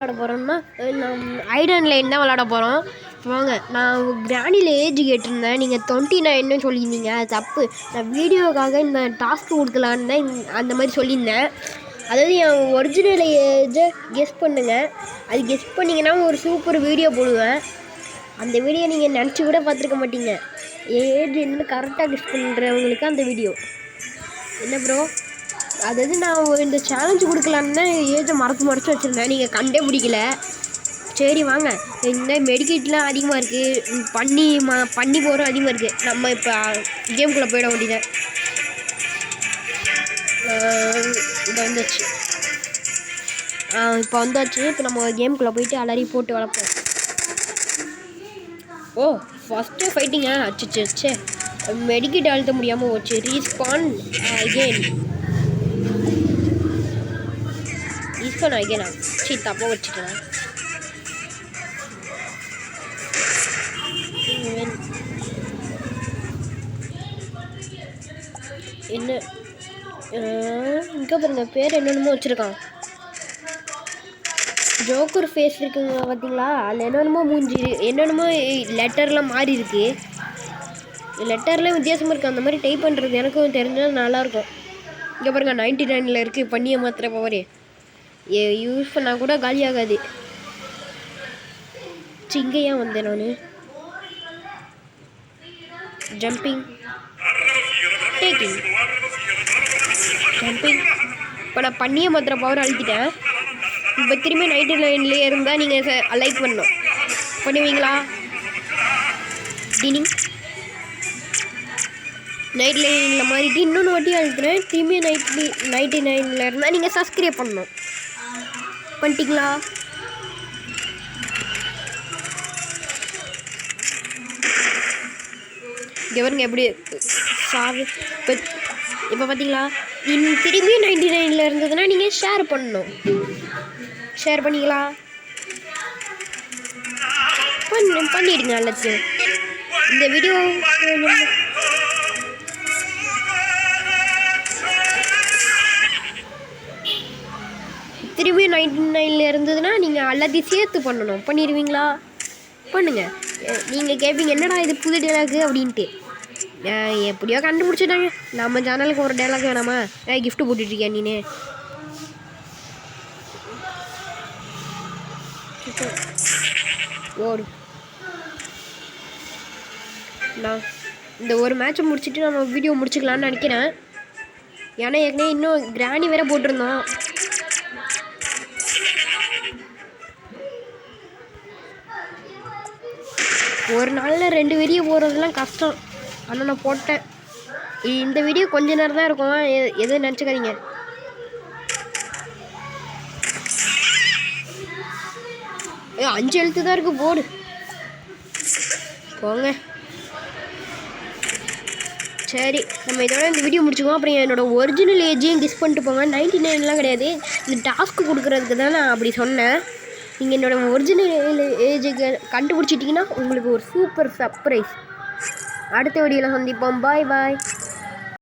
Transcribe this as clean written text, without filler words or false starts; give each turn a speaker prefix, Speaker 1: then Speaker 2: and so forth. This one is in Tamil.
Speaker 1: விளாட போகிறோம்னா ஐடன் லைன் தான் விளாட போகிறோம். வாங்க, நான் கிராண்டியில் ஏஜ் கேட்டிருந்தேன். நீங்கள் 29ன்னு சொல்லியிருந்தீங்க. அது தப்பு. நான் வீடியோக்காக இந்த டாஸ்க்கு கொடுக்கலான்னு தான் அந்த மாதிரி சொல்லியிருந்தேன். அதாவது என் ஒரிஜினல் ஏஜை கெஸ் பண்ணுங்கள். அது கெஸ் பண்ணிங்கன்னா ஒரு சூப்பர் வீடியோ போடுவேன். அந்த வீடியோ நீங்கள் நினச்சி கூட பார்த்துருக்க மாட்டீங்க. ஏஜ் என்னன்னு கரெக்டாக கெஸ் பண்ணுறவங்களுக்கு அந்த வீடியோ என்ன ப்ரோ. அதாவது நான் இந்த சேலஞ்சு கொடுக்கலான்னு தான் ஏஜை மறைச்சி வச்சுருந்தேன். நீங்கள் கண்டே பிடிக்கல. சரி வாங்க, இந்த மெடிக்கேட்லாம் அதிகமாக இருக்குது, பண்ணி போகிறோம் அதிகமாக இருக்குது. நம்ம இப்போ கேமுக்குள்ளே போயிட வேண்டியதை இதை வந்துச்சு. இப்போ வந்தாச்சு. இப்போ நம்ம கேமுக்குள்ளே போயிட்டு அலறி போட்டு வளர்ப்போம். ஓ, ஃபஸ்ட்டு ஃபைட்டிங்க. அச்சுச்சு மெடிக்கேட் அழுத்த முடியாமல் போச்சு. Respawn again. ரீஸ்பான் அகெயினா? சரி, தப்பாக வச்சுட்டேன். என்ன இங்கே பாருங்க, பேர் என்னென்னமோ வச்சுருக்கான். ஜோக்கர் ஃபேஸ் இருக்குங்க பார்த்தீங்களா? அதில் என்னென்னமோ மூஞ்சி, என்னென்னமோ லெட்டர்லாம் மாறி இருக்கு. லெட்டர்லாம் வித்தியாசமாக இருக்குது. அந்த மாதிரி டைப் பண்ணுறது எனக்கும் தெரிஞ்சால் நல்லாயிருக்கும். இங்கே பாருங்க, 99 இருக்குது. பண்ணியை மாத்திர பவரே யூஸ் பண்ணால் கூட காலி ஆகாது. இங்கே ஏன் வந்தேன் நான்? Jumping, taking, jumping. இப்போ நான் பண்ணியை மாத்திர பவர் அழுத்திட்டேன். இப்போ திரும்பி 99லேயே இருந்தால் நீங்கள் லைக் பண்ணணும். பண்ணுவீங்களா? டினிங் நைட் லைனில் மாறிட்டு இன்னொன்று வாட்டி அழுத்துறேன். திரும்பி 99ல் இருந்தால் நீங்கள் சப்ஸ்கிரைப் பண்ணணும். பண்ணிட்டீங்களா? எவருங்க எப்படி சாவி இப்போ பார்த்தீங்களா? திரும்பி 99ல் இருந்ததுன்னா நீங்கள் ஷேர் பண்ணணும். ஷேர் பண்ணிங்களா? பண்ணிடுங்க. அல்லது இந்த வீடியோ திரும்பி 99ல் இருந்ததுன்னா நீங்கள் எல்லாத்தையும் சேர்த்து பண்ணணும். பண்ணிடுவீங்களா? பண்ணுங்கள். நீங்கள் கேட்பீங்க, என்னடா இது புது டைலாக்கு அப்படின்ட்டு. எப்படியோ கண்டுபிடிச்சிட்டாங்க. நம்ம சேனலுக்கு ஒரு டைலாக் வேணாமா? கிஃப்ட்டு போட்டுட்ருக்கியா நீனு? ஓடு. நான் இந்த ஒரு மேட்சை முடிச்சுட்டு நம்ம வீடியோ முடிச்சுக்கலான்னு நினைக்கிறேன். ஏன்னா ஏற்கனவே இன்னும் கிராணி வேறு போட்டிருந்தோம். ஒரு நாளில் 2 வீடியோ போடுறதுலாம் கஷ்டம். ஆனால் நான் போட்டேன். இந்த வீடியோ கொஞ்ச நேரம் தான் இருக்கும். எதுவும் நினச்சிக்காதீங்க. அஞ்சு எழுத்து தான் இருக்குது. போடு போங்க. சரி, நம்ம இதோட இந்த வீடியோ முடிச்சுக்குவோம். அப்புறம் என்னோடய ஒரிஜினல் ஏஜையும் கெஸ் பண்ணிட்டு போங்க. 99லாம் கிடையாது. இந்த டாஸ்க்கு கொடுக்குறதுக்கு தான் நான் அப்படி சொன்னேன். நீங்கள் என்னோடய ஒரிஜினல் ஏஜுக்கு கண்டுபிடிச்சிட்டிங்கன்னா உங்களுக்கு ஒரு சூப்பர் சர்ப்ரைஸ். அடுத்த வீடியோவில் சந்திப்போம். பாய் பாய்.